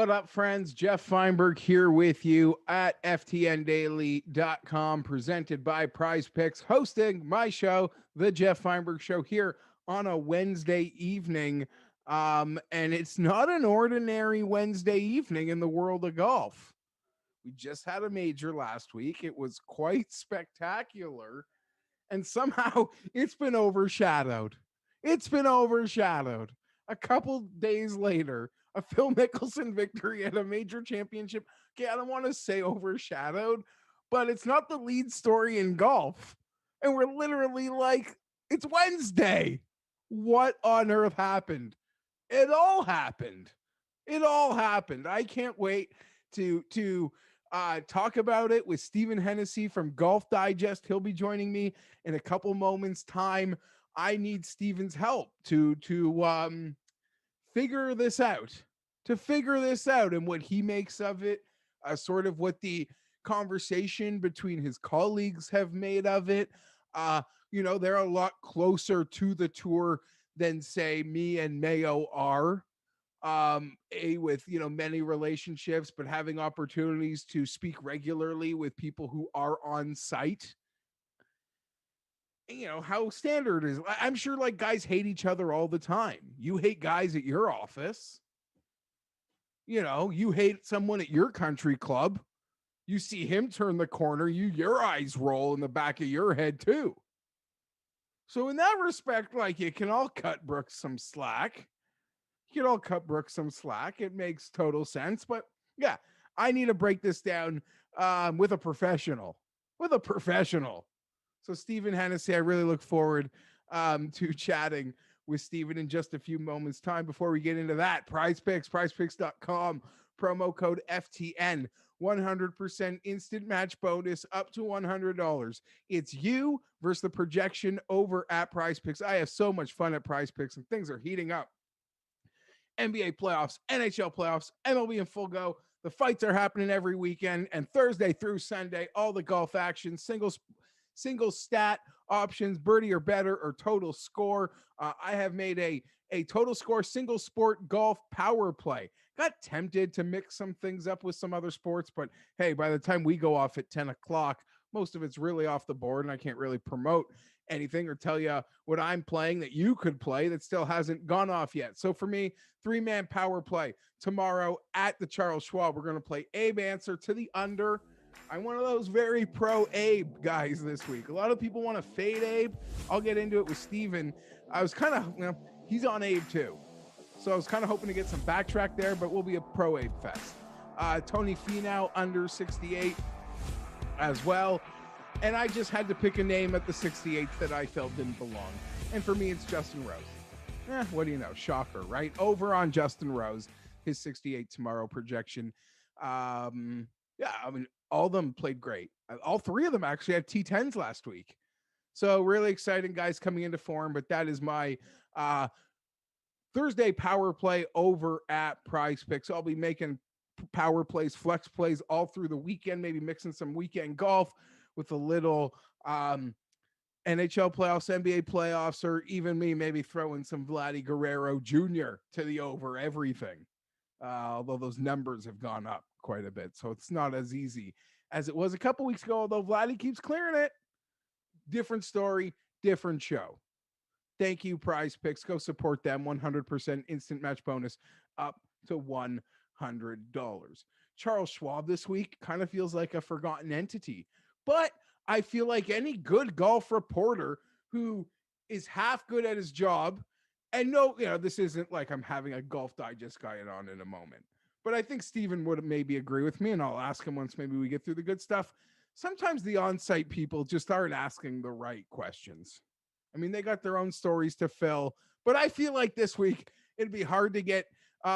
What up, friends? Geoff Fienberg here with you at ftndaily.com, presented by PrizePicks, hosting my show, The Geoff Fienberg Show, here on a Wednesday evening. And it's not an ordinary Wednesday evening in the world of golf. We just had a major last week. It was quite spectacular, and somehow it's been overshadowed. It's been overshadowed. A couple days later, a Phil Mickelson victory at a major championship. Okay, I don't want to say overshadowed, but it's not the lead story in golf. And we're literally like, it's Wednesday. What on earth happened? It all happened. It all happened. I can't wait to talk about it with Stephen Hennessy from Golf Digest. He'll be joining me in a couple moments' time. I need Stephen's help to figure this out, and what he makes of it, sort of what the conversation between his colleagues have made of it. They're a lot closer to the tour than, say, me and Mayo are. With many relationships, but having opportunities to speak regularly with people who are on site. How standard is. I'm sure like guys hate each other all the time. You hate guys at your office. You hate someone at your country club. You see him turn the corner, your eyes roll in the back of your head too. So in that respect, like, you can all cut Brooks some slack. It makes total sense. But yeah, I need to break this down with a professional. So Stephen Hennessy, I really look forward to chatting with Stephen in just a few moments' time. Before we get into that, PrizePicks, prizepicks.com, promo code FTN, 100% instant match bonus up to $100. It's you versus the projection over at PrizePicks. I have so much fun at PrizePicks, and things are heating up. NBA playoffs, NHL playoffs, MLB in full go. The fights are happening every weekend, and Thursday through Sunday, all the golf action, single stat options, birdie or better, or total score. I have made a total score single sport golf power play. Got tempted to mix some things up with some other sports, but hey, by the time we go off at 10 o'clock, most of it's really off the board, and I can't really promote anything or tell you what I'm playing that you could play that still hasn't gone off yet. So for me, 3-man power play tomorrow at the Charles Schwab. We're going to play Abe Answer to the under. I'm one of those very pro Abe guys this week. A lot of people want to fade Abe. I'll get into it with Steven. I was kind of, he's on Abe too. So I was kind of hoping to get some backtrack there, but we'll be a pro Abe fest. Tony Finau under 68 as well. And I just had to pick a name at the 68th that I felt didn't belong. And for me, it's Justin Rose. What do you know? Shocker, right? Over on Justin Rose, his 68 tomorrow projection. All of them played great. All three of them actually had T10s last week. So really exciting guys coming into form, but that is my Thursday power play over at PrizePicks. I'll be making power plays, flex plays all through the weekend, maybe mixing some weekend golf with a little NHL playoffs, NBA playoffs, or even me maybe throwing some Vladdy Guerrero Jr. to the over everything. Although those numbers have gone up quite a bit. So it's not as easy as it was a couple weeks ago, although Vladdy keeps clearing it. Different story, different show. Thank you, PrizePicks. Go support them. 100% instant match bonus up to $100. Charles Schwab this week kind of feels like a forgotten entity, but I feel like any good golf reporter who is half good at his job, and no, this isn't like I'm having a Golf Digest guy on in a moment, but I think Steven would maybe agree with me, and I'll ask him once maybe we get through the good stuff. Sometimes the on-site people just aren't asking the right questions. I mean, they got their own stories to fill, but I feel like this week it'd be hard to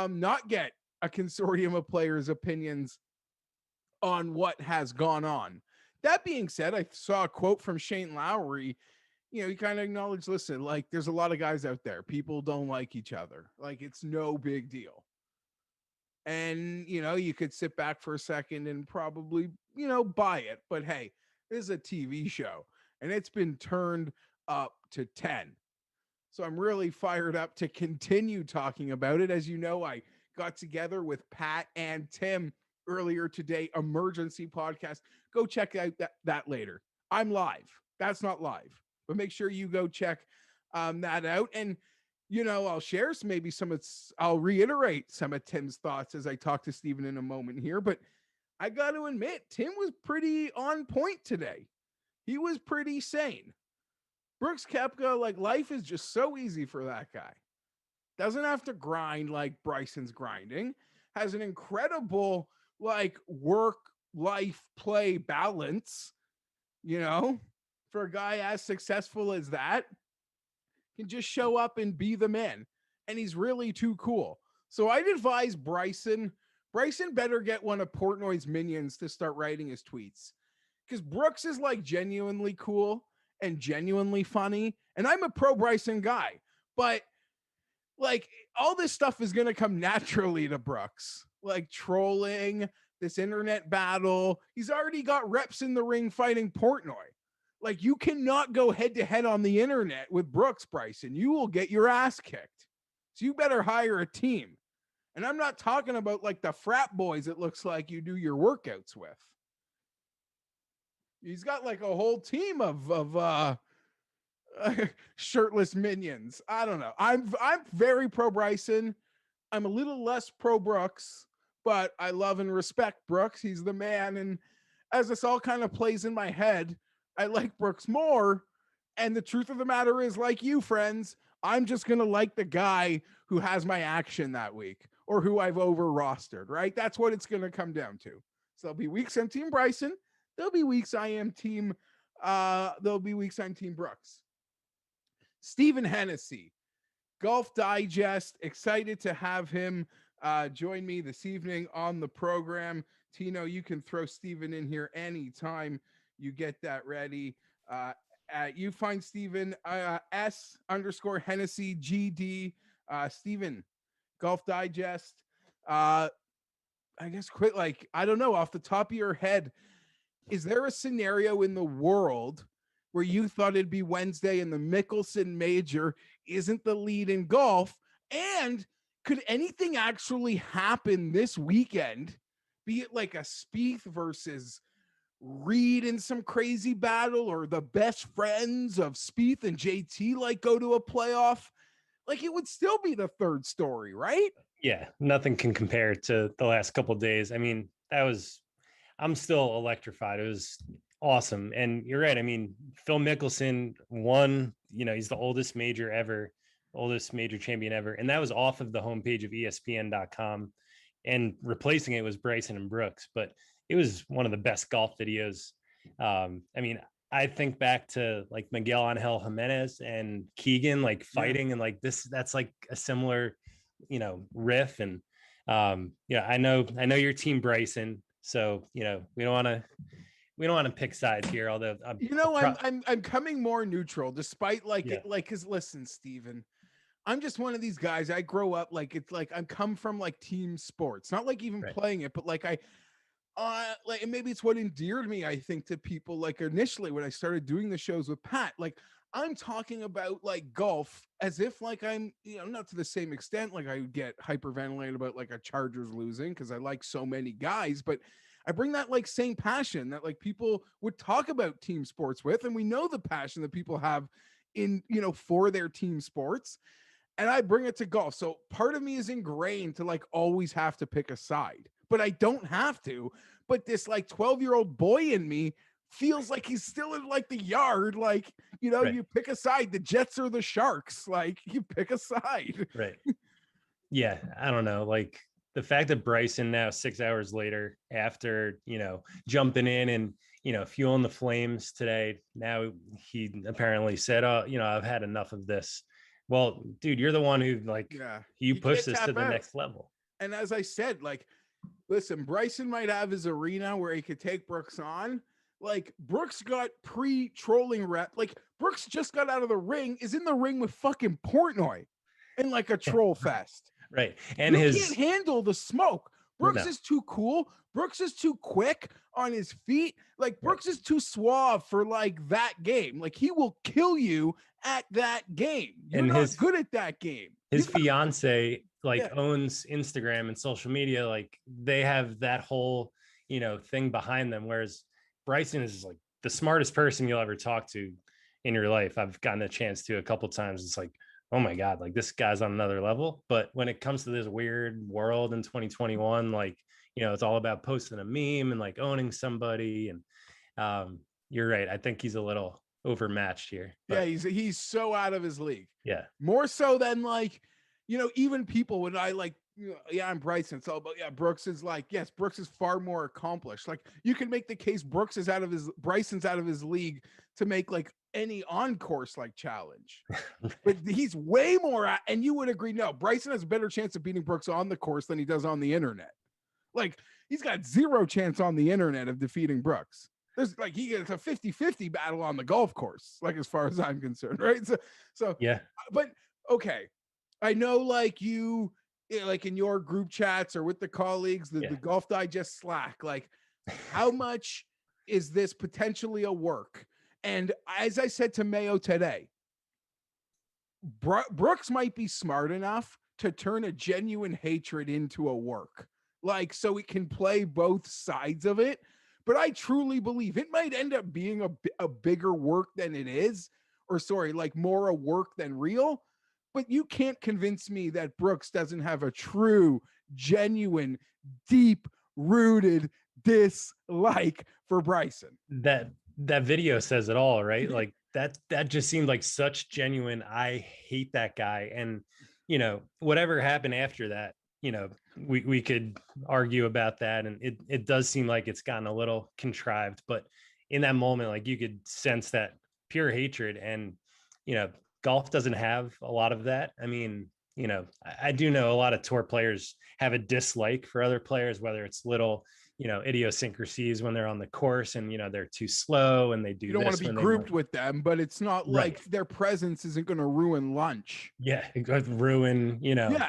not get a consortium of players' opinions on what has gone on. That being said, I saw a quote from Shane Lowry. He kind of acknowledged, listen, like, there's a lot of guys out there. People don't like each other. Like, it's no big deal. And, you could sit back for a second and probably, buy it. But hey, this is a TV show, and it's been turned up to 10. So I'm really fired up to continue talking about it. As you know, I got together with Pat and Tim earlier today, emergency podcast. Go check out that later. I'm live. That's not live, but make sure you go check that out. And, I'll share I'll reiterate some of Tim's thoughts as I talk to Steven in a moment here, but I got to admit, Tim was pretty on point today. He was pretty sane. Brooks Koepka, like, life is just so easy for that guy. Doesn't have to grind like Bryson's grinding. Has an incredible, like, work, life, play balance, for a guy as successful as that. Can just show up and be the man. And he's really too cool. So I'd advise Bryson better get one of Portnoy's minions to start writing his tweets. Because Brooks is, like, genuinely cool and genuinely funny. And I'm a pro Bryson guy. But, like, all this stuff is going to come naturally to Brooks. Like, trolling, this internet battle. He's already got reps in the ring fighting Portnoy. Like, you cannot go head to head on the internet with Brooks, Bryson. You will get your ass kicked. So you better hire a team. And I'm not talking about, like, the frat boys it looks like you do your workouts with. He's got, like, a whole team of shirtless minions. I don't know. I'm very pro Bryson. I'm a little less pro Brooks, but I love and respect Brooks. He's the man. And as this all kind of plays in my head, I like Brooks more. And the truth of the matter is, like you, friends, I'm just going to like the guy who has my action that week or who I've over rostered, right? That's what it's going to come down to. So there'll be weeks I'm Team Bryson. There'll be weeks I'm Team Brooks. Stephen Hennessy, Golf Digest. Excited to have him join me this evening on the program. Tino, you can throw Stephen in here anytime you get that ready. You find Stephen S_Hennessy GD. Stephen, Golf Digest. I guess quit. Like, I don't know, off the top of your head, is there a scenario in the world where you thought it'd be Wednesday and the Mickelson Major isn't the lead in golf? And could anything actually happen this weekend? Be it like a Spieth versus Reed in some crazy battle, or the best friends of Spieth and JT like go to a playoff? Like, it would still be the third story, right? Yeah, nothing can compare to the last couple of days. I mean, I'm still electrified. It was awesome. And you're right. I mean, Phil Mickelson won, he's the oldest major champion ever. And that was off of the homepage of ESPN.com, and replacing it was Bryson and Brooks. But it was one of the best golf videos. I mean, I think back to like Miguel Angel Jimenez and Keegan, like fighting, and like that's like a similar, riff. And I know you're Team Bryson. So, we don't want to pick sides here, although I'm coming more neutral, despite because listen, Steven, I'm just one of these guys. I grow up like, it's like I'm come from like team sports, not like even playing it, but like and maybe it's what endeared me, I think, to people. Like, initially when I started doing the shows with Pat, like, I'm talking about like golf as if like I'm, not to the same extent. Like, I would get hyperventilated about like a Chargers losing because I like so many guys, but I bring that like same passion that like people would talk about team sports with. And we know the passion that people have in, for their team sports. And I bring it to golf. So part of me is ingrained to like always have to pick a side, but I don't have to. But this like 12-year-old boy in me feels like he's still in like the yard. Like, you pick a side, the Jets or the Sharks, like you pick a side. Right. Yeah. I don't know. Like the fact that Bryson now 6 hours later, after, jumping in and, fueling the flames today, now he apparently said, oh, I've had enough of this. Well, dude, you're the one who you pushed this to the next level. And as I said, like, listen, Bryson might have his arena where he could take Brooks on. Like, Brooks got pre-trolling rep. Like, Brooks just got out of the ring, is in the ring with fucking Portnoy in like a troll fest. Right. And you can't handle the smoke. Brooks is too cool. Brooks is too quick on his feet. Like, Brooks is too suave for like that game. Like, he will kill you at that game. You're not good at that game. His fiance like owns Instagram and social media, like they have that whole, thing behind them. Whereas Bryson is like the smartest person you'll ever talk to in your life. I've gotten a chance to a couple times. It's like, oh my God, like this guy's on another level. But when it comes to this weird world in 2021, like, it's all about posting a meme and like owning somebody. And you're right. I think he's a little overmatched here. But he's so out of his league. Yeah. More so than like, even people when I like, I'm Bryson. So, but Brooks is like, yes, Brooks is far more accomplished. Like you can make the case Bryson's out of his league to make like any on-course like challenge. But he's way more, and you would agree, no, Bryson has a better chance of beating Brooks on the course than he does on the internet. Like he's got zero chance on the internet of defeating Brooks. There's like it's a 50-50 battle on the golf course, like as far as I'm concerned, right? So yeah. But okay, I know like you, like in your group chats or with the colleagues, the Golf Digest Slack, like how much is this potentially a work? And as I said to Mayo today, Brooks might be smart enough to turn a genuine hatred into a work, like so it can play both sides of it. But I truly believe it might end up being a bigger work than it is, or sorry, like more a work than real. But you can't convince me that Brooks doesn't have a true, genuine, deep-rooted dislike for Bryson. That video says it all, right? Like that just seemed like such genuine, I hate that guy. And, whatever happened after that, we could argue about that. And it does seem like it's gotten a little contrived, but in that moment, like you could sense that pure hatred. And, golf doesn't have a lot of that. I mean, I do know a lot of tour players have a dislike for other players, whether it's little, idiosyncrasies when they're on the course and, they're too slow and they do. You don't want to be grouped with them, but it's not like their presence isn't going to ruin lunch. Yeah. It could ruin,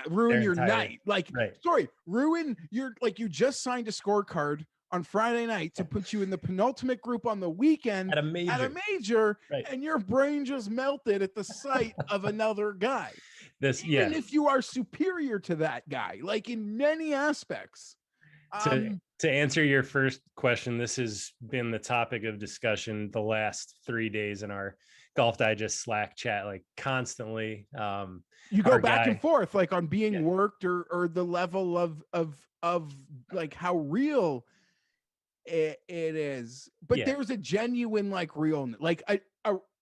ruin your night. Like, sorry, ruin your, like you just signed a scorecard on Friday night to put you in the penultimate group on the weekend at a major, and your brain just melted at the sight of another guy. Even if you are superior to that guy, like in many aspects. To answer your first question, this has been the topic of discussion the last 3 days in our Golf Digest Slack chat, like constantly. You go back and forth, like on being worked or the level of like how real it is. But there's a genuine like real, like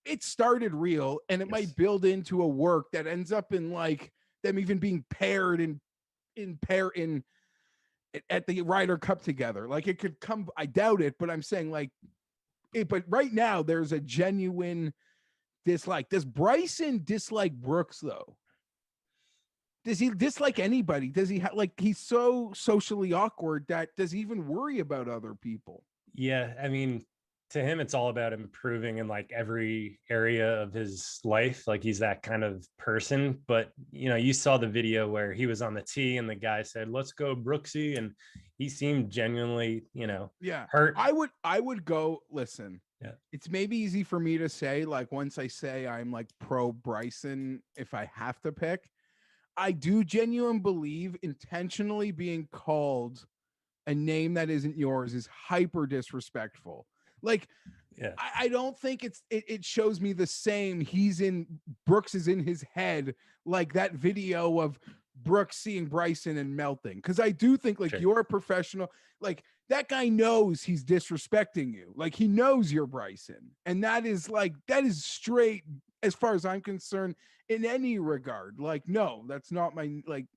it started real and it might build into a work that ends up in like them even being paired at the Ryder Cup together. Like it could come, I doubt it, but I'm saying like it, but right now there's a genuine dislike. Does Bryson dislike Brooks though? Does he dislike anybody? Does he like he's so socially awkward that does he even worry about other people? Yeah, I mean, to him, it's all about improving in like every area of his life. Like he's that kind of person. But, you saw the video where he was on the tee and the guy said, "Let's go, Brooksy." And he seemed genuinely, hurt. I would go, listen, it's maybe easy for me to say, like, once I say I'm like pro Bryson, if I have to pick, I do genuinely believe intentionally being called a name that isn't yours is hyper disrespectful. Like, I don't think it shows me the same. Brooks is in his head, like that video of Brooks seeing Bryson and melting. Cause I do think like you're a professional, like that guy knows he's disrespecting you. Like he knows you're Bryson. And that is straight as far as I'm concerned in any regard. Like, no, that's not my, like,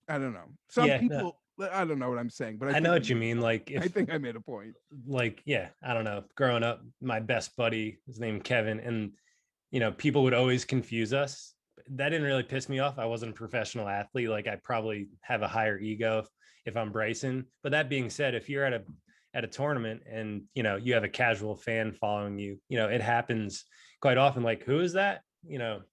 I don't know. Some people, I don't know what I'm saying, but I know what you mean. Like, I think I made a point. Like, I don't know. Growing up, my best buddy was named Kevin, and people would always confuse us. That didn't really piss me off. I wasn't a professional athlete. Like, I probably have a higher ego if I'm Bryson. But that being said, if you're at a tournament and you have a casual fan following you, it happens quite often. Like, who is that? I'm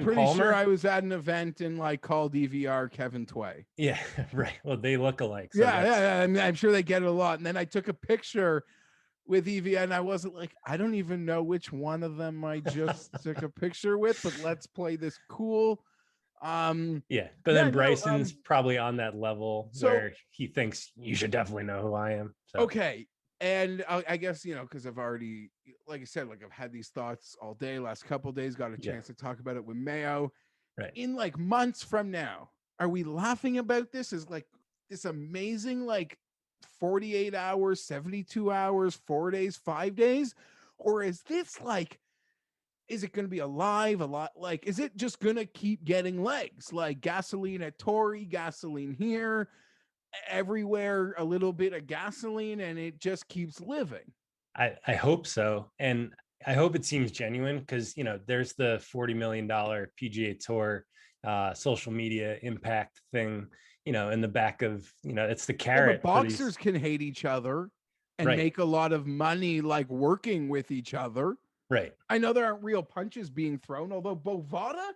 pretty sure I was at an event and like called EVR Kevin Tway. Yeah, right. Well, they look alike. So yeah. I mean, I'm sure they get it a lot. And then I took a picture with EVR and I wasn't like, I don't even know which one of them I just took a picture with, but let's play this cool. Yeah, but Yeah, then no, Bryson's probably on that level so where he thinks you should definitely know who I am. So okay. And I guess, because I've already, like I said, like I've had these thoughts all day, last couple days, got a yeah, chance to talk about it with Mayo. right. In like months from now, are we laughing about this as like this amazing, like 48 hours, 72 hours, 4 days, 5 days? Or is this like, is it going to be alive a lot? Like, is it just going to keep getting legs? Like gasoline at Tory, gasoline here, everywhere, a little bit of gasoline, and it just keeps living. I hope so. And I hope it seems genuine because, there's the $40 million PGA Tour social media impact thing, in the back of, it's the Well, carrot but for these. boxers can hate each other and Right. make a lot of money like working with each other. Right. I know there aren't real punches being thrown, although Bodog,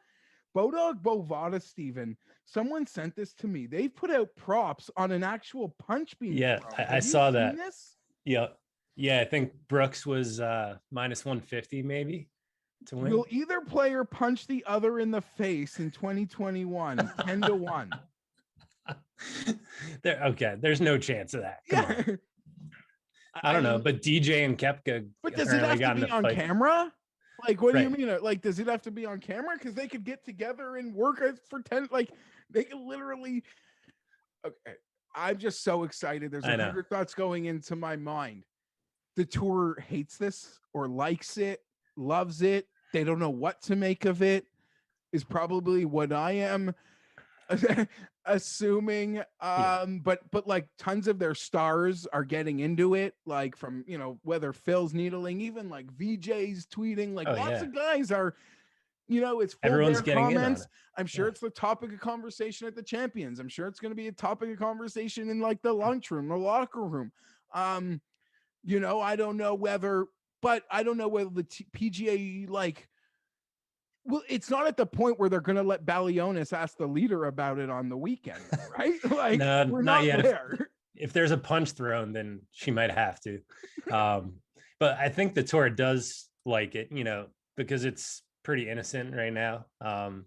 Steven, someone sent this to me. They've put out props on an actual punch being Yeah, thrown. I Have you saw seen that. this? Yeah. Yeah. I think Brooks was minus 150 maybe to win. Will either player punch the other in the face in 2021? 10-1. Okay. There's no chance of that. Come on. I don't know, mean, but DJ and Koepka but does it apparently have to got in be a on fight. camera? Like, what do you Right. mean? Like, does it have to be on camera? Because they could get together and work for 10. Like, they could literally. Okay, I'm just so excited. There's I know. 100 thoughts going into my mind. The tour hates this or likes it, loves it. They don't know what to make of it. Is probably what I am assuming. But like tons of their stars are getting into it, like from whether Phil's needling, even like VJ's tweeting, like lots of guys are, it's full Everyone's their getting comments. in on it. I'm sure it's the topic of conversation at the Champions. I'm sure it's going to be a topic of conversation in like the lunchroom, the locker room. I don't know whether, the PGA like. Well, it's not at the point where they're going to let Balionis ask the leader about it on the weekend, right? Like, No, we're not not yet. there. If there's a punch thrown, then she might have to. But I think the tour does like it, because it's pretty innocent right now.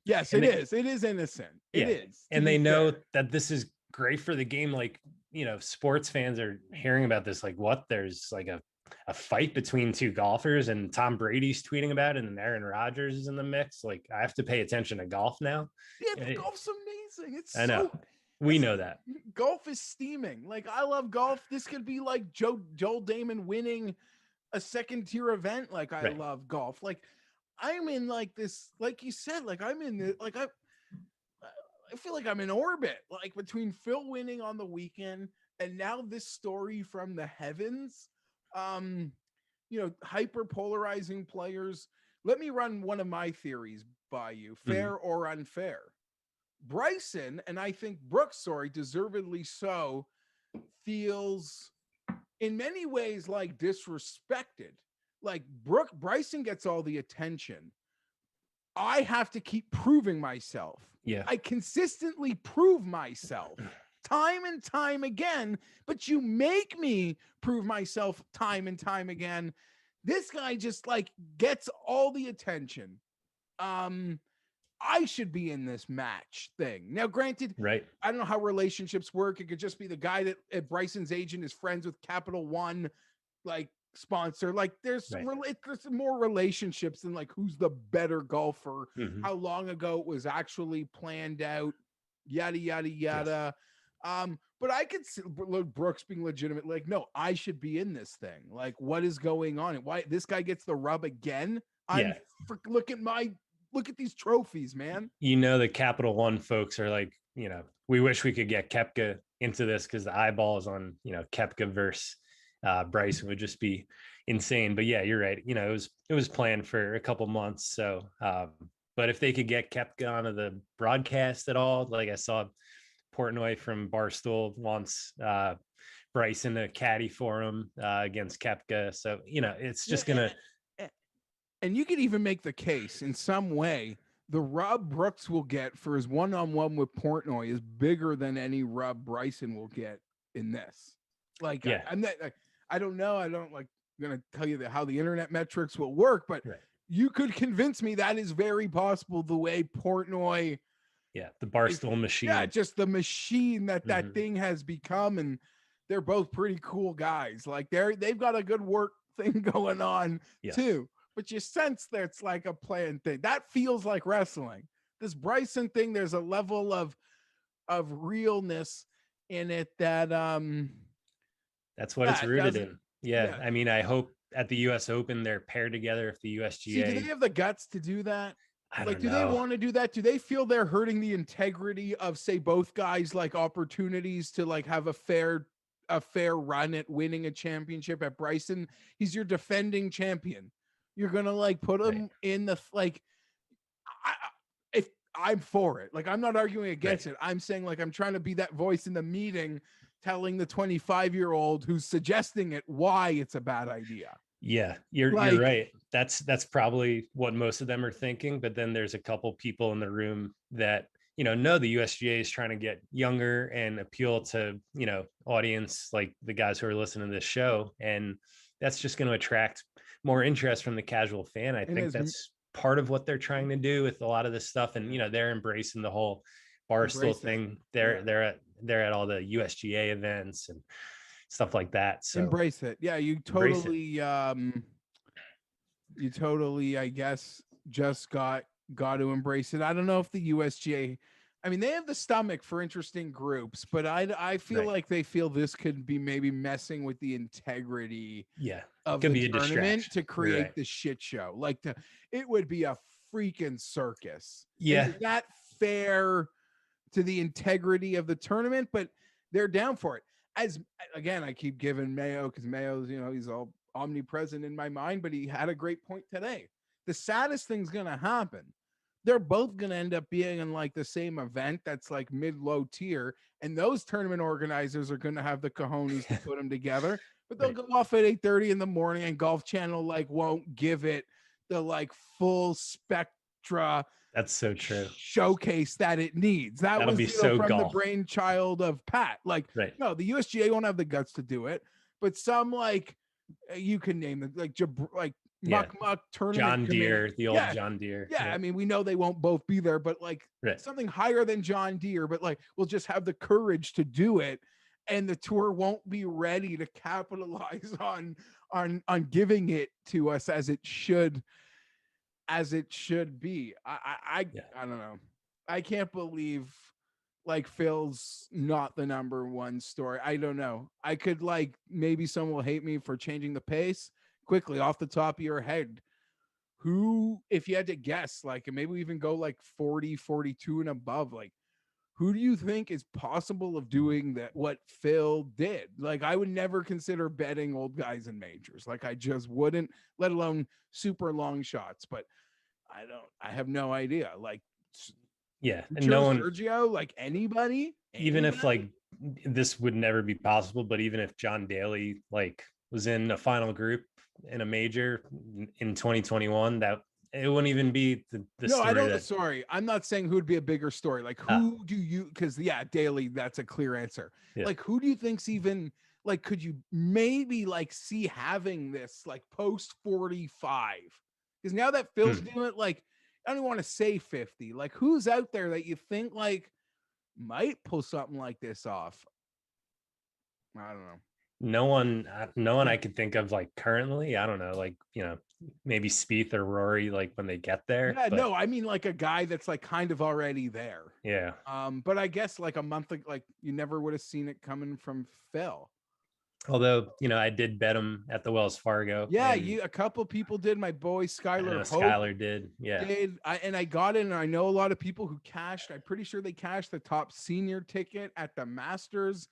Yes, it is. It is innocent. It is. And they know that this is great for the game. Like, sports fans are hearing about this. Like, what? There's like a fight between two golfers, and Tom Brady's tweeting about it, and Aaron Rodgers is in the mix. Like, I have to pay attention to golf now. Yeah, golf's amazing. I know. We know that. Golf is steaming. Like, I love golf. This could be like Joel Damon winning a second tier event. Like, I love golf. Like, I'm in like this, like you said, like I'm in the, like I feel like I'm in orbit, like between Phil winning on the weekend and now this story from the heavens. Hyper polarizing players. Let me run one of my theories by you, fair or unfair. Bryson, and I think Brooks, deservedly so, feels in many ways like disrespected. Like Bryson gets all the attention. I have to keep proving myself. Yeah. I consistently prove myself time and time again, but you make me prove myself time and time again. This guy just like gets all the attention. I should be in this match thing. Now, granted, right. I don't know how relationships work. It could just be the guy that Bryson's agent is friends with Capital One, like sponsor. Like there's more relationships than like who's the better golfer, how long ago it was actually planned out, yada, yada, yada. Yes. But I could see Brooks being legitimate. Like, no, I should be in this thing. Like, what is going on? And why this guy gets the rub again? Look at these trophies, man. The Capital One folks are like, we wish we could get Koepka into this because the eyeballs on, Koepka versus Bryson would just be insane. But yeah, you're right. It was planned for a couple months. So, but if they could get Koepka onto the broadcast at all, like I saw Portnoy from Barstool wants Bryson to caddy for him against Koepka. So, it's just going to. And you could even make the case in some way the rub Brooks will get for his one-on-one with Portnoy is bigger than any rub Bryson will get in this. Like, yeah. I'm not, I don't know. I don't like going to tell you how the internet metrics will work, but you could convince me that is very possible the way Portnoy Yeah, the Barstool machine. Yeah, just the machine that Mhm. thing has become, and they're both pretty cool guys. Like they've got a good work thing going on Yes. too. But you sense that it's like a planned thing. That feels like wrestling. This Bryson thing, there's a level of realness in it that That's what it's that rooted doesn't. in. Yeah. Yeah. I mean, I hope at the US Open they're paired together if the See, do USGA. they have the guts to do that? I Like, don't do they know. want to do that? Do they feel they're hurting the integrity of, say, both guys, like opportunities to like have a fair run at winning a championship? At Bryson, he's your defending champion. You're gonna like put him Right. in the like. If I'm for it, like I'm not arguing against Right. it. I'm saying like I'm trying to be that voice in the meeting, telling the 25-year-old who's suggesting it why it's a bad idea. Yeah, you're Like, right. That's probably what most of them are thinking. But then there's a couple people in the room that know the USGA is trying to get younger and appeal to audience like the guys who are listening to this show, and that's just going to attract more interest from the casual fan. I think that's part of what they're trying to do with a lot of this stuff, and they're embracing the whole Barstool thing. They're at all the USGA events and stuff like that. So embrace it. Yeah, you totally I guess just got to embrace it. I don't know if the USGA, I mean, they have the stomach for interesting groups, but I feel like they feel this could be maybe messing with the integrity of the tournament to create the shit show. Like it would be a freaking circus. Yeah. And is that fair to the integrity of the tournament? But they're down for it. As again, I keep giving Mayo because Mayo's, he's all omnipresent in my mind, but he had a great point today. The saddest thing's gonna happen. They're both gonna end up being in like the same event that's like mid-low tier, and those tournament organizers are gonna have the cojones to put them together. But they'll go off at 8:30 in the morning, and Golf Channel like won't give it the like full spectra. That's so true. Showcase that it needs. That'll was from golf. The brainchild of Pat. Like, no, the USGA won't have the guts to do it, but some like you can name them like Muck tournament. John Deere, the old John Deere. Yeah, I mean, we know they won't both be there, but like something higher than John Deere, but like we'll just have the courage to do it, and the tour won't be ready to capitalize on giving it to us as it should be. I don't know. I can't believe like Phil's not the number one story. I don't know. I could like maybe someone will hate me for changing the pace quickly off the top of your head. Who, if you had to guess, like, and maybe we even go like 40, 42 and above, like who do you think is possible of doing that? What Phil did? Like, I would never consider betting old guys in majors. Like, I just wouldn't, let alone super long shots. But I have no idea. Like, and no one, Sergio, like anybody, even if like this would never be possible, but even if John Daly like was in a final group in a major in 2021, that it wouldn't even be the no, I don't. Sorry, I'm not saying who would be a bigger story. Like, who do you? Because Daly, that's a clear answer. Like, who do you think's even like? Could you maybe like see having this like post 45? Because now that Phil's doing it, like I don't want to say 50. Like, who's out there that you think like might pull something like this off? I don't know. No one I could think of like currently. I don't know, like maybe Spieth or Rory, like when they get there. Yeah, no, I mean like a guy that's like kind of already there. Yeah. But I guess like a month like you never would have seen it coming from Phil. Although I did bet him at the Wells Fargo. Yeah, a couple people did. My boy Skylar did. Yeah, I got it, and I know a lot of people who cashed. I'm pretty sure they cashed the top senior ticket at the Masters.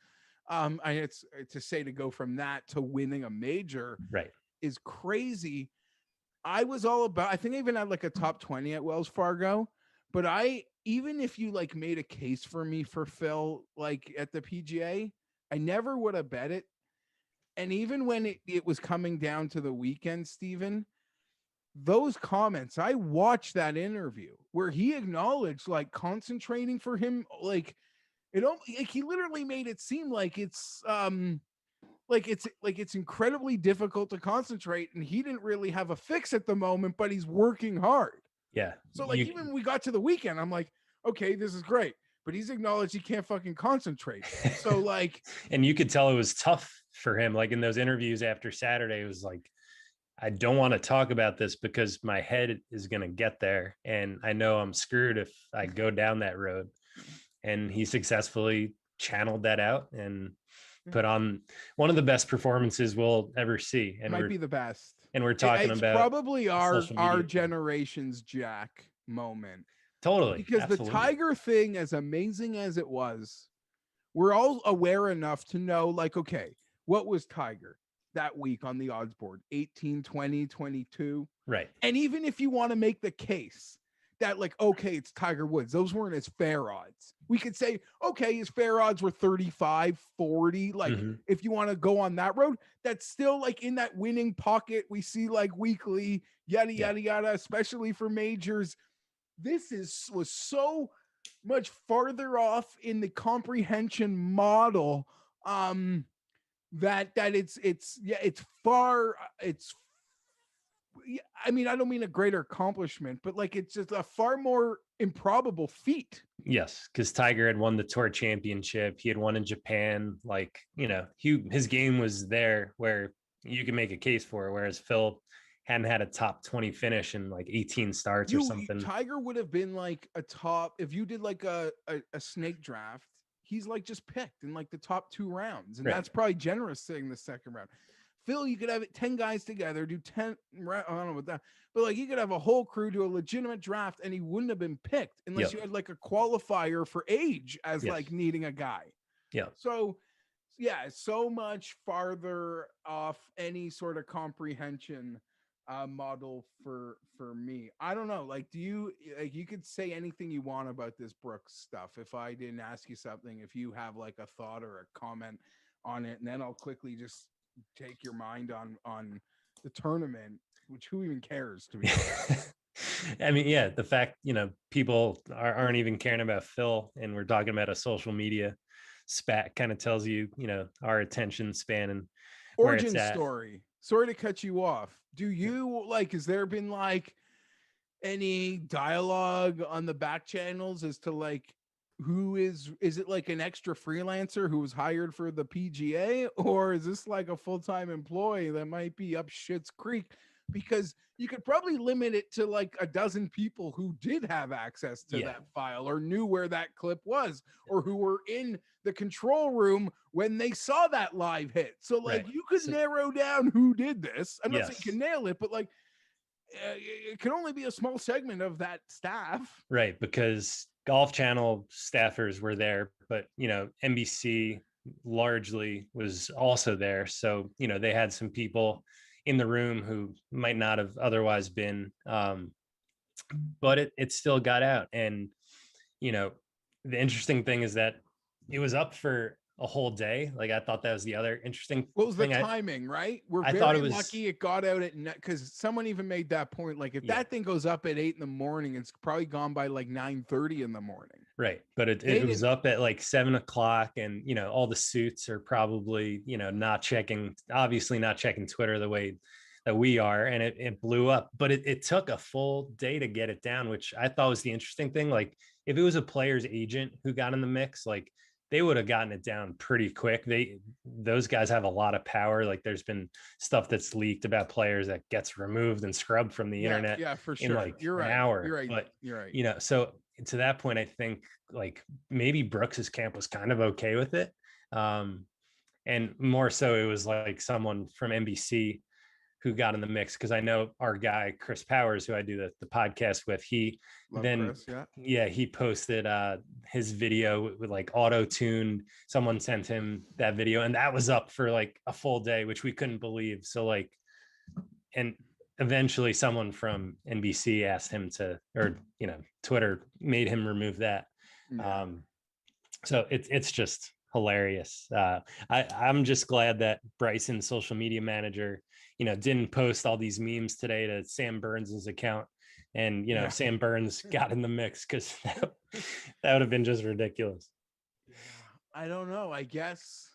It's to say to go from that to winning a major, is crazy. I was all about. I think I even had like a top 20 at Wells Fargo, but even if you like made a case for me for Phil like at the PGA, I never would have bet it. And even when it was coming down to the weekend, Steven, those comments, I watched that interview where he acknowledged like concentrating for him, like he literally made it seem like it's incredibly difficult to concentrate, and he didn't really have a fix at the moment, but he's working hard. Yeah. So like even when we got to the weekend, I'm like, okay, this is great. But he's acknowledged he can't fucking concentrate. So like, and you could tell it was tough for him. Like in those interviews after Saturday, it was like, I don't want to talk about this because my head is going to get there. And I know I'm screwed if I go down that road. And he successfully channeled that out and put on one of the best performances we'll ever see. And might be the best. And we're talking it's about probably our generation's Jack moment. Totally. Because Absolutely. the Tiger thing, as amazing as it was, we're all aware enough to know, like, okay, what was Tiger that week on the odds board? 18, 20, 22. Right. And even if you want to make the case that, like, okay, it's Tiger Woods, those weren't his fair odds. We could say, okay, his fair odds were 35, 40. Like, if you want to go on that road, that's still like in that winning pocket we see like weekly, yada, yada, yada, especially for majors. This was so much farther off in the comprehension model that it's far, I mean, I don't mean a greater accomplishment, but like it's just a far more improbable feat. Yes, because Tiger had won the tour championship. He had won in Japan. Like, you know, his game was there where you can make a case for it, whereas Phil hadn't had a top 20 finish in like 18 starts or something. Tiger would have been like a top, if you did like a snake draft, he's like just picked in like the top 2 rounds. And that's probably generous saying the second round. Phil, you could have 10 guys together, do 10, I don't know what that, but like you could have a whole crew do a legitimate draft and he wouldn't have been picked unless you had like a qualifier for age as like needing a guy. Yeah. So yeah, so much farther off any sort of comprehension model for me. I don't know. Like, do you like, you could say anything you want about this Brooks stuff if I didn't ask you something, if you have like a thought or a comment on it, and then I'll quickly just take your mind on the tournament, which who even cares, to be honest. I mean, yeah, the fact, you know, people aren't even caring about Phil and we're talking about a social media spat kind of tells you, you know, our attention span and origin story. Sorry to cut you off. Do you like, has there been like any dialogue on the back channels as to like who is it like an extra freelancer who was hired for the PGA, or is this like a full-time employee that might be up shit's creek? Because you could probably limit it to like a dozen people who did have access to that file or knew where that clip was or who were in the control room when they saw that live hit. So like you could narrow down who did this. I'm not saying you can nail it, but like it can only be a small segment of that staff. Right, because Golf Channel staffers were there, but, you know, NBC largely was also there. So, you know, they had some people in the room who might not have otherwise been, but it still got out. And, you know, the interesting thing is that it was up for a whole day. Like I thought that was the other interesting. What was the timing, right? We're very lucky it got out at night, because someone even made that point. Like if that thing goes up at 8 in, it's probably gone by like 9:30 in the morning. Right. But it was up at like 7 o'clock, and, you know, all the suits are probably, you know, obviously not checking Twitter the way that we are. And it blew up, but it took a full day to get it down, which I thought was the interesting thing. Like if it was a player's agent who got in the mix, like they would have gotten it down pretty quick. Those guys have a lot of power. Like there's been stuff that's leaked about players that gets removed and scrubbed from the internet. Yeah, for sure. In like You're right. an hour. You're right. But, you're right. You know, so to that point, I think like maybe Brooks's camp was kind of okay with it. And more so it was like someone from NBC who got in the mix, because I know our guy Chris Powers, who I do the podcast with, he posted his video with like auto-tuned. Someone sent him that video, and that was up for like a full day, which we couldn't believe. So like, and eventually someone from NBC asked him to, or, you know, Twitter made him remove that. So it's just hilarious. I'm just glad that Bryson's social media manager, you know, didn't post all these memes today to Sam Burns's account, and, you know, Sam Burns got in the mix, because that would have been just ridiculous. I don't know. I guess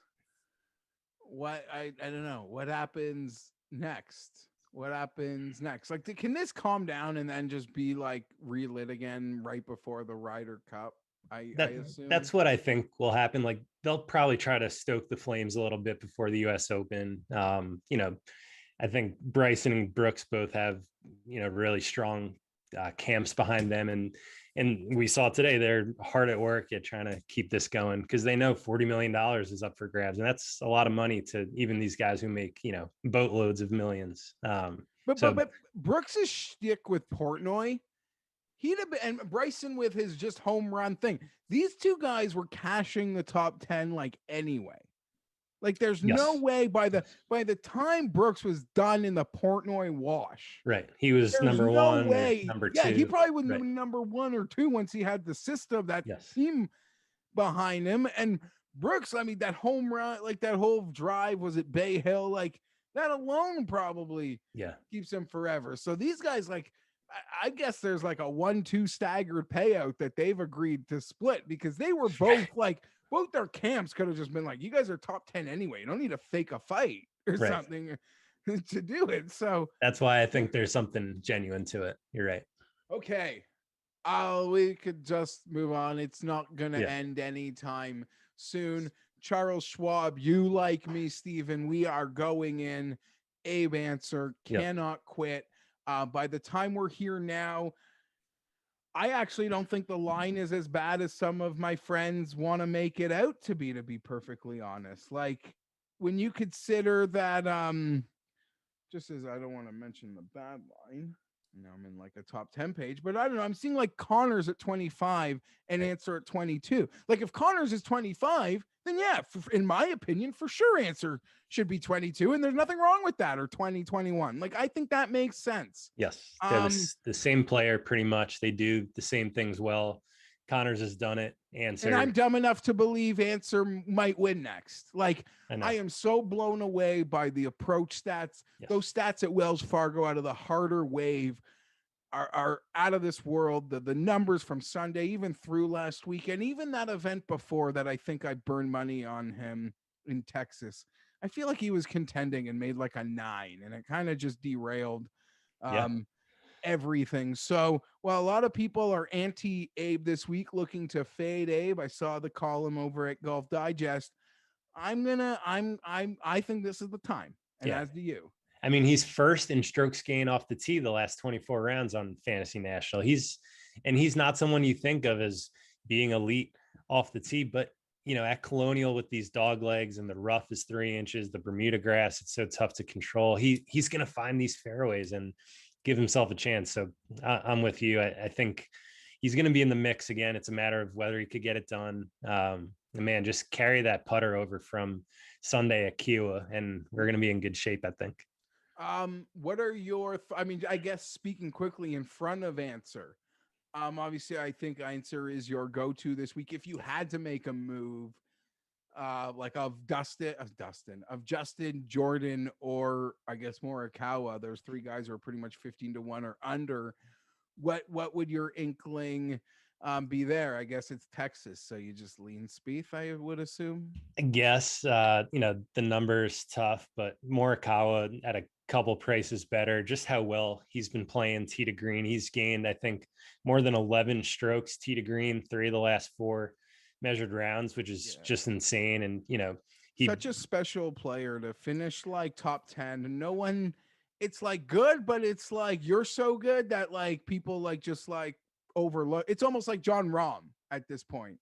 I don't know what happens next. What happens next? Like, can this calm down and then just be like relit again right before the Ryder Cup? I assume That's what I think will happen. Like they'll probably try to stoke the flames a little bit before the US Open. I think Bryson and Brooks both have, really strong camps behind them. And we saw today they're hard at work at trying to keep this going because they know $40 million is up for grabs. And that's a lot of money to even these guys who make, boatloads of millions. But Brooks's shtick with Portnoy, he'd have been, and Bryson with his just home run thing. These two guys were cashing the top 10 like anyway. Like there's no way by the time Brooks was done in the Portnoy wash. Right. He was number one, number two. Yeah, he probably wouldn't be number 1 or 2 once he had the system, that team behind him. And Brooks, I mean, that home run, like that whole drive was at Bay Hill, like that alone probably keeps him forever. So these guys, like, I guess there's like a 1-2 staggered payout that they've agreed to split because they were both like, both their camps could have just been like, you guys are top 10 anyway. You don't need to fake a fight or something to do it. So that's why I think there's something genuine to it. You're right. Okay. We could just move on. It's not going to end anytime soon. Charles Schwab, you like me, Steven. We are going in. Abe Answer cannot quit. By the time we're here now, I actually don't think the line is as bad as some of my friends want to make it out to be perfectly honest. Like when you consider that, just as I don't want to mention the bad line, I'm in like a top 10 page, but I don't know. I'm seeing like Connors at 25 and Answer at 22. Like if Connors is 25, then in my opinion, for sure Answer should be 22, and there's nothing wrong with that, or 2021. Like I think that makes sense. Yes, they're the same player pretty much. They do the same things well. Connors has done it. Answer, and I'm dumb enough to believe Answer might win next. Like I am so blown away by the approach stats. Those stats at Wells Fargo out of the harder wave are out of this world. The numbers from Sunday, even through last weekend, even that event before that, I think I burned money on him in Texas. I feel like he was contending and made like a 9, and it kind of just derailed everything. So while a lot of people are anti Abe this week, looking to fade Abe, I saw the column over at Golf Digest. I think this is the time, and as do you. I mean, he's first in strokes gained off the tee the last 24 rounds on Fantasy National. He's not someone you think of as being elite off the tee, but at Colonial with these dog legs and the rough is 3 inches, the Bermuda grass, it's so tough to control. He's going to find these fairways and give himself a chance. So I'm with you. I think he's going to be in the mix again. It's a matter of whether he could get it done. Man, just carry that putter over from Sunday at Kiowa, and we're going to be in good shape, I think. What are your, I guess speaking quickly in front of Answer, obviously I think Answer is your go-to this week. If you had to make a move, like of Justin, Jordan, or I guess Morikawa, there's 3 guys who are pretty much 15-1 or under. What would your inkling be there? I guess it's Texas, so you just lean Spieth, I would assume. I guess the number's tough, but Morikawa at a couple prices better. Just how well he's been playing tee to green. He's gained, I think, more than 11 strokes tee to green 3 of the last 4 measured rounds, which is just insane. And he's such a special player to finish like top 10. No one, it's like good, but it's like you're so good that like people like just like overlook. It's almost like John Rahm at this point.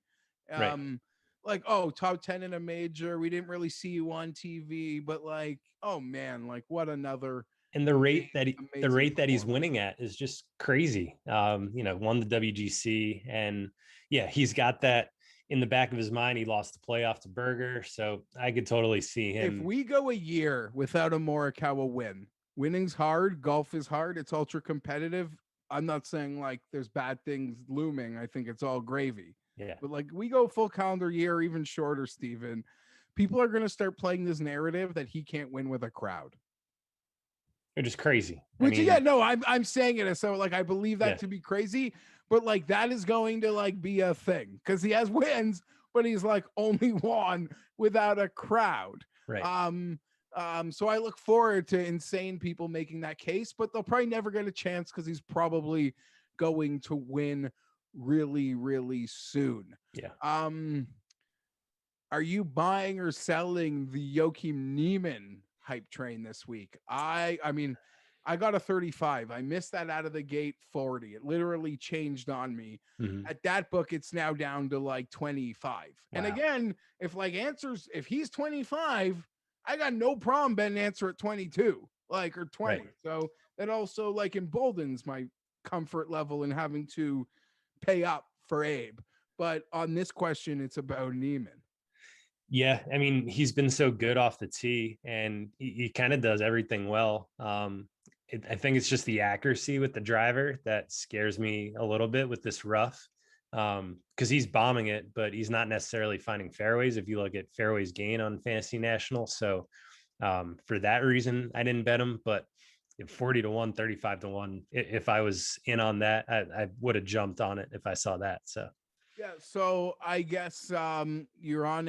Like, oh, top 10 in a major, we didn't really see you on TV, but like, oh man, like what another. And the rate that he's winning at is just crazy. Won the WGC, and he's got that in the back of his mind. He lost the playoff to Berger, so I could totally see him. If we go a year without a Morikawa win, winning's hard, golf is hard, it's ultra competitive. I'm not saying like there's bad things looming. I think it's all gravy. Yeah. But like we go full calendar year, even shorter, Steven, people are going to start playing this narrative that he can't win with a crowd. They're just crazy. I'm saying it as so like I believe that to be crazy, but like that is going to like be a thing because he has wins, but he's like only won without a crowd. Right. So I look forward to insane people making that case, but they'll probably never get a chance because he's probably going to win really, really soon. Yeah. Are you buying or selling the Joachim Neiman hype train this week? I mean, I got a 35. I missed that out of the gate 40. It literally changed on me. Mhm. At that book, it's now down to like 25. And Wow. again, if he's 25, I got no problem betting answer at 22, like or 20. Right. So that also like emboldens my comfort level in having to pay up for Abe. But on this question, it's about Neiman. Yeah, I mean, he's been so good off the tee, and he kind of does everything well. I think it's just the accuracy with the driver that scares me a little bit with this rough, because he's bombing it, but he's not necessarily finding fairways. If you look at fairways gain on Fantasy National, so for that reason, I didn't bet him. But 40 to 1, 35 to 1, if I was in on that, I would have jumped on it if I saw that. So. Yeah, so I guess you're on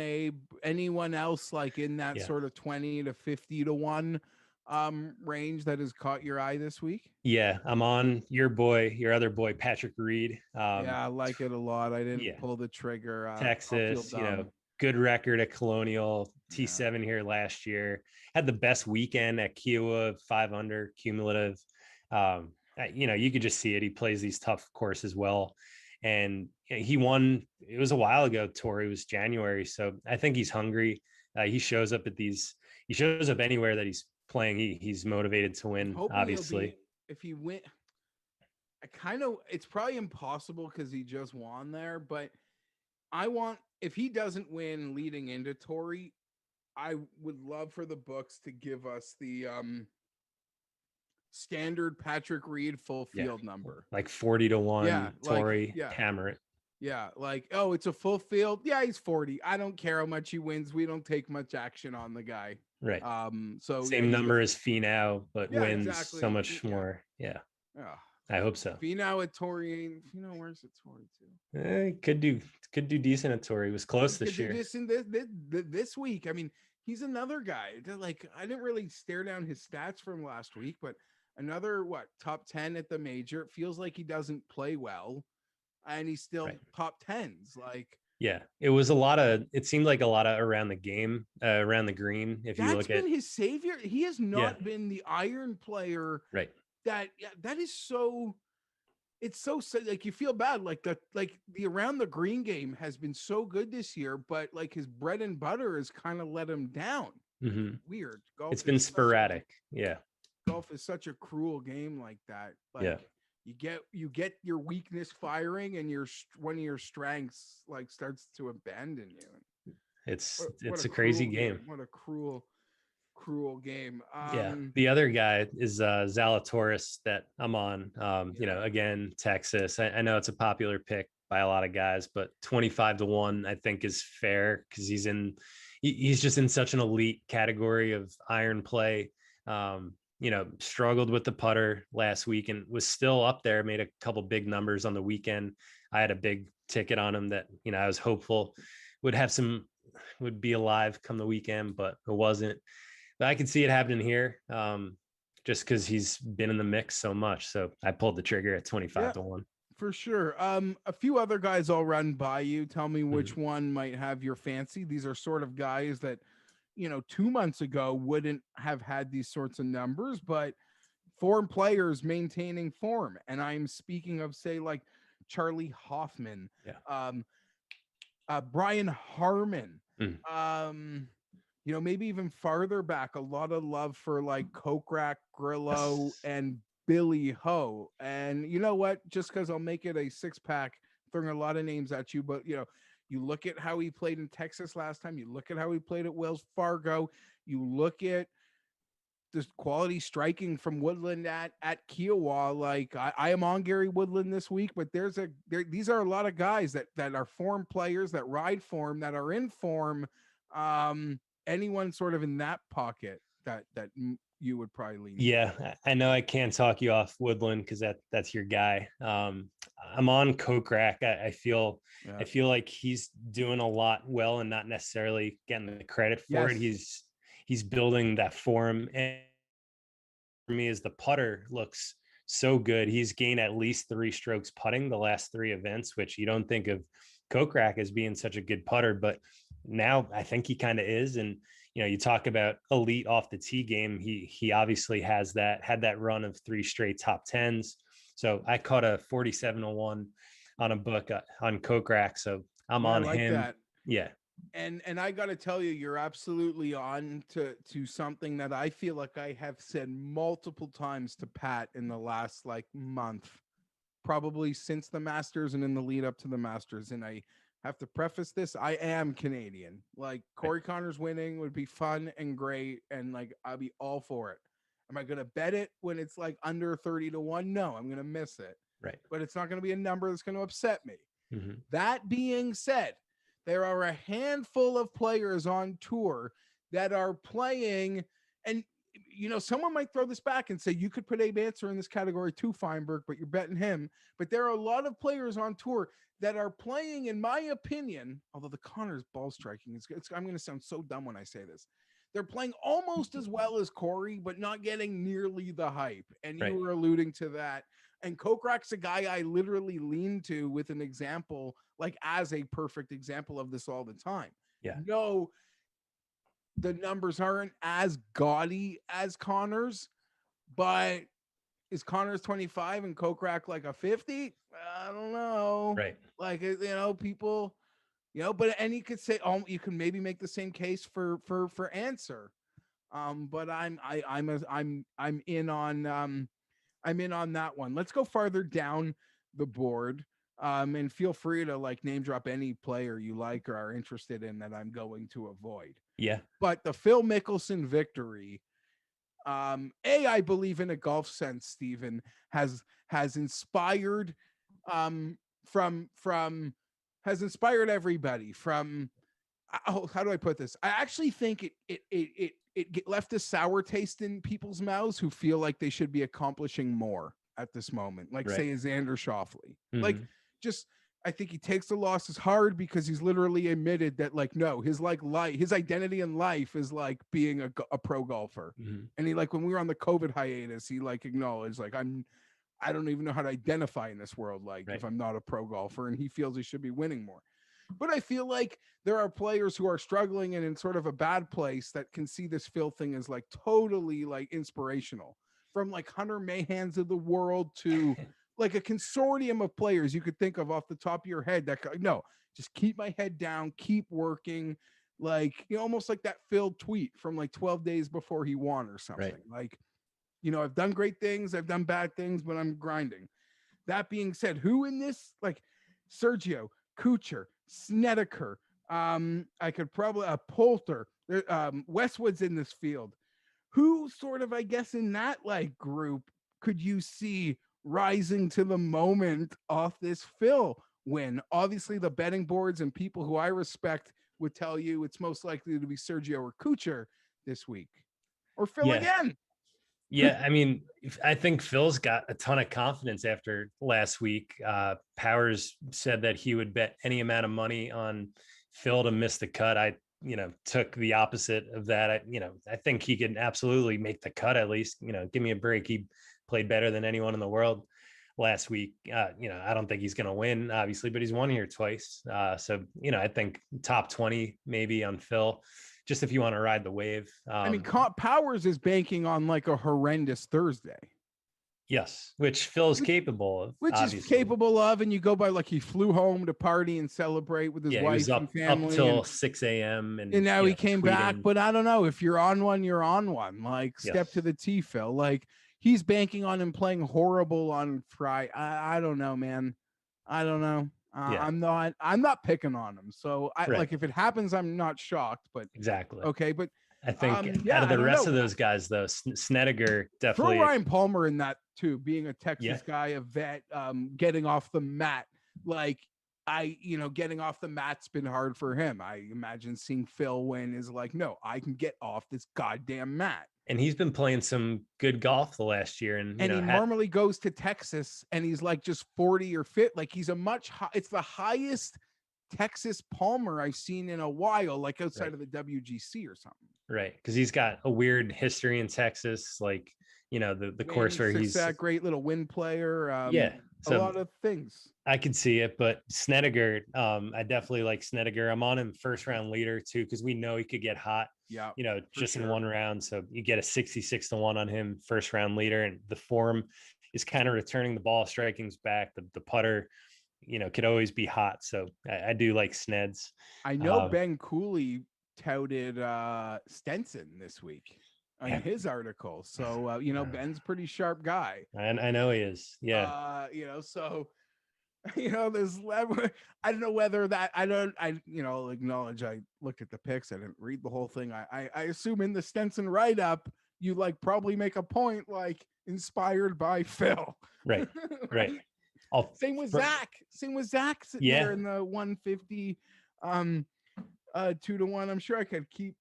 anyone else like in that Yeah. sort of 20 to 50 to 1 range that has caught your eye this week? Yeah, I'm on your other boy, Patrick Reed. Yeah, I like it a lot. I didn't Yeah, pull the trigger. I'll feel Texas, dumb. good record at Colonial, Yeah. T7 here last year. Had the best weekend at Kiowa, 5 under cumulative. You could just see it. He plays these tough courses well. And he won, it was a while ago, Tori, it was January. So I think he's hungry. He shows up he shows up anywhere that he's playing. He's motivated to win, obviously. If he win, it's probably impossible because he just won there, but if he doesn't win leading into Tori, I would love for the books to give us the standard Patrick Reed full field number. Like 40 to 1, yeah, Tori, hammer it. Yeah, like, oh, it's a full field. Yeah, he's 40. I don't care how much he wins. We don't take much action on the guy. Right. So same number as Finau, but wins exactly. So much more. Yeah. I hope so. Finau at Tori. Where's it Tori too? Could do decent at Tori. He was close this year. This week. I mean, he's another guy. Like, I didn't really stare down his stats from last week, but another top 10 at the major. It feels like he doesn't play well, and he's still top 10s. Like, yeah, it seemed like a lot of around the game, around the green. If you look at, that's been his savior. He has not been the iron player. Right. That is so. It's so like you feel bad. Like the around the green game has been so good this year, but like his bread and butter has kind of let him down. Mm-hmm. Weird. Golf. It's been sporadic. Golf is such a cruel game like that. Like, you get your weakness firing, and one of your strengths like starts to abandon you. It's a crazy game. What a cruel game. The other guy is Zalatoris that I'm on. Again, Texas. I know it's a popular pick by a lot of guys, but 25 to 1 I think is fair because he's just in such an elite category of iron play. Struggled with the putter last week and was still up there, made a couple big numbers on the weekend. I had a big ticket on him that, I was hopeful would be alive come the weekend, but it wasn't. But I could see it happening here, just because he's been in the mix so much. So I pulled the trigger at 25 to 1. For sure. A few other guys I'll run by you. Tell me which one might have your fancy. These are sort of guys that 2 months ago wouldn't have had these sorts of numbers, but form players maintaining form. And I'm speaking of, say, like Charlie Hoffman, Brian Harmon, maybe even farther back, a lot of love for like Kokrak, Grillo, and Billy Ho. And you know what? Just because I'll make it a 6-pack, throwing a lot of names at you, but you look at how he played in Texas last time. You look at how he played at Wells Fargo. You look at the quality striking from Woodland at Kiowa. Like I am on Gary Woodland this week, but these are a lot of guys that are form players, that ride form, that are in form. Anyone sort of in that pocket that you would probably lean. Yeah, I know I can't talk you off Woodland because that's your guy. I'm on Kokrak. I feel like he's doing a lot well and not necessarily getting the credit for it. he's building that form. And for me, is the putter looks so good. He's gained at least 3 strokes putting the last 3 events, which you don't think of Kokrak as being such a good putter, but now I think he kind of is. And you talk about elite off the tee game. He obviously had that run of 3 straight top 10s. So I caught a 47-1 on a book on Kokrak. So I'm on like him. that. Yeah. And I got to tell you, you're absolutely on to something that I feel like I have said multiple times to Pat in the last like month, probably since the Masters and in the lead up to the Masters. And I have to preface this: I am Canadian. Like Corey Connors winning would be fun and great, and like I'll be all for it. Am I going to bet it when it's like under 30-1? No, I'm going to miss it. Right. But it's not going to be a number that's going to upset me. Mm-hmm. That being said, there are a handful of players on tour that are playing, and someone might throw this back and say you could put Abe Answer in this category too, Fienberg, but you're betting him. But there are a lot of players on tour that are playing, in my opinion, although the Connors ball striking is good. I'm going to sound so dumb when I say this. They're playing almost as well as Corey, but not getting nearly the hype. And you were alluding to that. And Kokrak's a guy I literally lean to with an example, like as a perfect example of this all the time. Yeah. No, the numbers aren't as gaudy as Connors, but is Connors 25 and Kokrak like a 50? I don't know. Right. Like, people, but, and you could say, you can maybe make the same case for Answer. But I'm in on, I'm in on that one. Let's go farther down the board. And feel free to like name drop any player you like or are interested in that I'm going to avoid. Yeah. But the Phil Mickelson victory, I believe in a golf sense, Stephen, has inspired has inspired everybody from how do I put this? I actually think it left a sour taste in people's mouths who feel like they should be accomplishing more at this moment, like say Xander Schauffele. Mm-hmm. Like just I think he takes the losses hard because he's literally admitted that like no, his like life, his identity in life is like being a pro golfer. Mm-hmm. And he like when we were on the COVID hiatus, he like acknowledged like I don't even know how to identify in this world like if I'm not a pro golfer, and he feels he should be winning more. But I feel like there are players who are struggling and in sort of a bad place that can see this Phil thing as like totally like inspirational, from like Hunter Mayhans of the world to like a consortium of players you could think of off the top of your head that no, just keep my head down, keep working. Like, almost like that Phil tweet from like 12 days before he won or something. Like, I've done great things, I've done bad things, but I'm grinding. That being said, who in this, like Sergio, Kuchar, Snedeker, I could probably Poulter, Westwood's in this field. Who sort of, I guess, in that like group could you see rising to the moment off this Phil win? Obviously, the betting boards and people who I respect would tell you it's most likely to be Sergio or Kuchar this week, or Phil again. Yeah, I mean, I think Phil's got a ton of confidence after last week. Powers said that he would bet any amount of money on Phil to miss the cut. I took the opposite of that. I think he can absolutely make the cut at least. Give me a break. He played better than anyone in the world last week. I don't think he's going to win, obviously, but he's won here twice. So, I think top 20 maybe on Phil, just if you want to ride the wave. I mean, Powers is banking on like a horrendous Thursday. Yes, which Phil's capable of. Which obviously is capable of, and you go by like he flew home to party and celebrate with his wife and family. Up till 6 a.m. And now he came back. But I don't know. If you're on one, you're on one. Like, step to the tee, Phil. Like, he's banking on him playing horrible on Friday. I don't know, man. I don't know. I'm not picking on him. So like if it happens, I'm not shocked. But exactly. Okay, but I think out of the rest of those guys, though, Snedeker definitely. Throw Ryan Palmer in that too, being a Texas guy, a vet, getting off the mat. Like getting off the mat's been hard for him. I imagine seeing Phil win is like, no, I can get off this goddamn mat. And he's been playing some good golf the last year, and he normally goes to Texas, and he's like just 40 or fit. Like he's it's the highest Texas Palmer I've seen in a while, like outside of the WGC or something. Right. Because he's got a weird history in Texas, like, the course where he's, that great little win player. yeah. A So lot of things. I could see it, but Snedeker, I definitely like Snedeker. I'm on him first round leader too, because we know he could get hot, Yeah, just in sure. one round. So you get a 66-1 on him, first round leader, and the form is kind of returning the ball, striking's back. The putter, could always be hot. So I do like Sneds. I know Ben Cooley touted Stenson this week in his article. So Ben's pretty sharp guy. I know he is. Yeah. So there's I don't know whether that I acknowledge I looked at the picks. I didn't read the whole thing. I assume in the Stenson write-up you like probably make a point like inspired by Phil. Right. Right. Same with Zach sitting there in the 150 2-1. I'm sure I could keep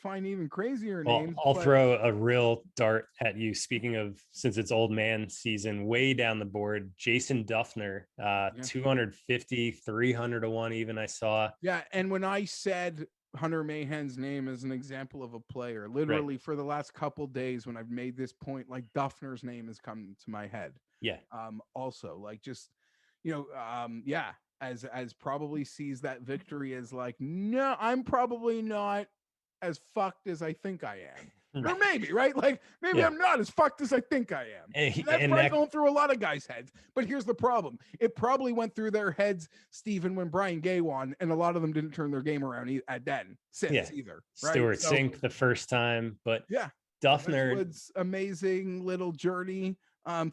find even crazier names. I'll throw a real dart at you. Speaking of, since it's old man season, way down the board, Jason Dufner, 250, 300-1 even, I saw. Yeah, and when I said Hunter Mahan's name as an example of a player, literally for the last couple days when I've made this point, like Dufner's name has come to my head. Yeah. Also, like just as probably sees that victory as like, no, I'm probably not as fucked as I think I am. Or maybe, right? Like maybe I'm not as fucked as I think I am. And that's probably going through a lot of guys' heads. But here's the problem. It probably went through their heads, Stephen, when Brian Gay won, and a lot of them didn't turn their game around at then since either. Right? Stewart Sink the first time, but Dufner, Westwood's amazing little journey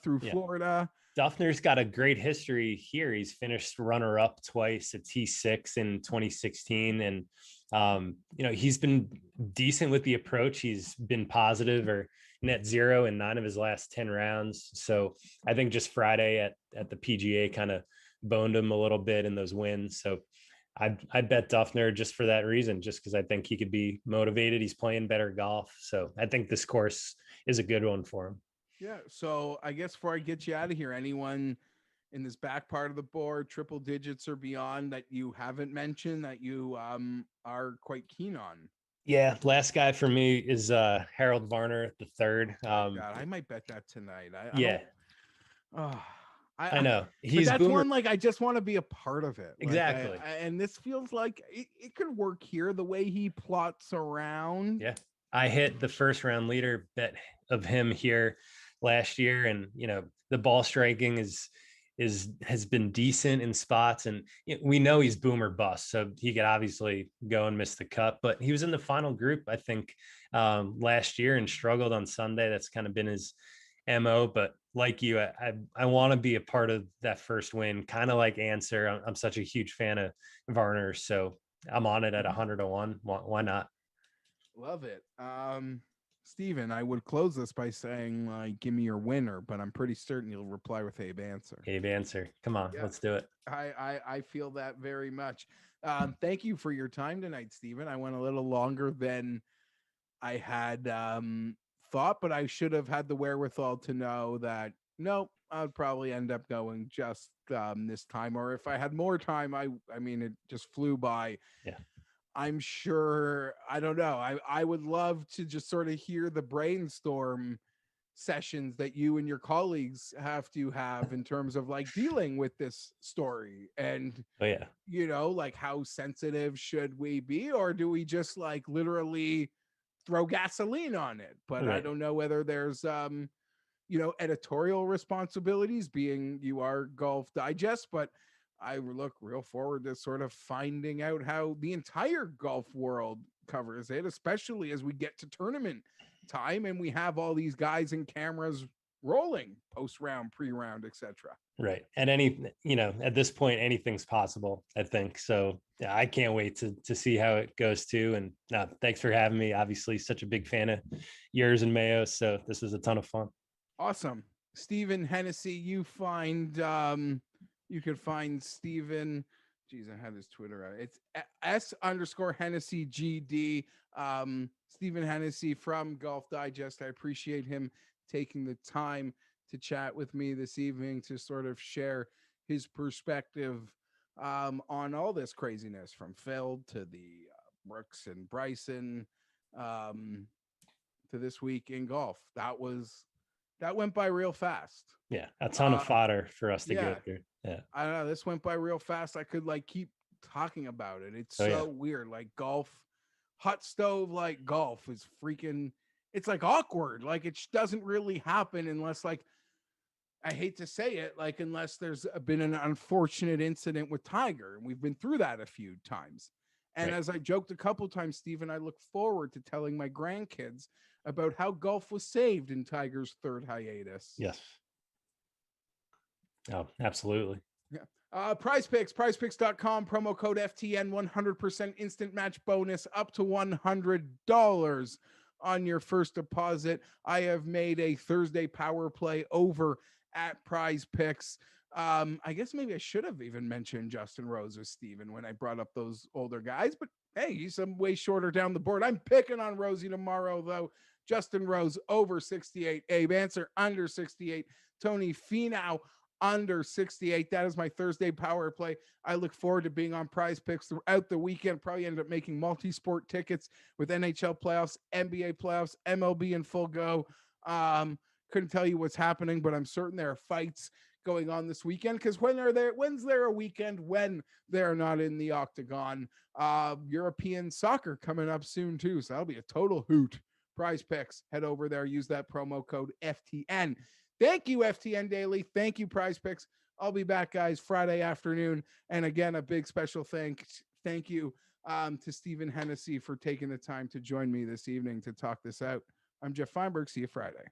through Florida. Dufner's got a great history here. He's finished runner-up twice at T6 in 2016. And, he's been decent with the approach. He's been positive or net zero in 9 of his last 10 rounds. So I think just Friday at the PGA kind of boned him a little bit in those wins. So I'd bet Dufner just for that reason, just because I think he could be motivated. He's playing better golf. So I think this course is a good one for him. Yeah. So I guess before I get you out of here, anyone in this back part of the board, triple digits or beyond, that you haven't mentioned that you are quite keen on? Yeah, last guy for me is Harold Varner the third. God, I might bet that tonight. I know he's that's one like I just want to be a part of it. Exactly. Like, and this feels like it could work here the way he plots around. Yeah, I hit the first round leader bet of him here last year, and the ball striking has been decent in spots, and we know he's boom or bust, so he could obviously go and miss the cut, but he was in the final group I think last year and struggled on Sunday. That's kind of been his MO, but like you, I want to be a part of that first win, kind of like Answer. I'm such a huge fan of Varner, so I'm on it at 100-1. Why not? Love it. Stephen, I would close this by saying, like, give me your winner, but I'm pretty certain you'll reply with Abe Answer. Abe Answer. Come on, let's do it. I feel that very much. Thank you for your time tonight, Stephen. I went a little longer than I had thought, but I should have had the wherewithal to know that, nope, I'd probably end up going just this time. Or if I had more time, I mean, it just flew by. Yeah. I'm sure, I don't know. I would love to just sort of hear the brainstorm sessions that you and your colleagues have to have in terms of like dealing with this story. And, like how sensitive should we be? Or do we just like literally throw gasoline on it? But I don't know whether there's, editorial responsibilities, being you are Golf Digest, but I look real forward to sort of finding out how the entire golf world covers it, especially as we get to tournament time and we have all these guys and cameras rolling post-round, pre-round, etc. Right. And at this point, anything's possible, I think. So yeah, I can't wait to see how it goes too. And thanks for having me. Obviously, such a big fan of yours and Mayo. So this was a ton of fun. Awesome. Stephen Hennessy, you could find Stephen. Geez, I had his Twitter out. It's S_Hennessy GD. Stephen Hennessy from Golf Digest. I appreciate him taking the time to chat with me this evening to sort of share his perspective on all this craziness, from Phil to the Brooks and Bryson to this week in golf. That went by real fast. Yeah, a ton of fodder for us to yeah. go through. Yeah, I don't know. This went by real fast. I could like keep talking about it. It's weird. Like golf, hot stove, like golf is freaking. It's like awkward. Like it doesn't really happen unless like. I hate to say it, like unless there's been an unfortunate incident with Tiger, and we've been through that a few times. And as I joked a couple times, Stephen, I look forward to telling my grandkids about how golf was saved in Tiger's third hiatus. Yes. Oh, absolutely. Yeah. PrizePicks, PrizePicks.com, promo code FTN, 100% instant match bonus up to $100 on your first deposit. I have made a Thursday power play over at PrizePicks. I guess maybe I should have even mentioned Justin Rose with Steven when I brought up those older guys, but hey, he's some way shorter down the board. I'm picking on Rosie tomorrow, though. Justin Rose over 68, Abe Answer under 68, Tony Finau under 68. That is my Thursday power play. I look forward to being on PrizePicks throughout the weekend. Probably end up making multi-sport tickets with NHL playoffs, NBA playoffs, MLB in full go. Couldn't tell you what's happening, but I'm certain there are fights going on this weekend, because when's there a weekend when they're not in the octagon? European soccer coming up soon too, so that'll be a total hoot. PrizePicks, head over there, use that promo code FTN. Thank you, FTN Daily. Thank you, PrizePicks. I'll be back, guys, Friday afternoon. And again, a big special thank you to Stephen Hennessy for taking the time to join me this evening to talk this out. I'm Geoff Fienberg. See you Friday.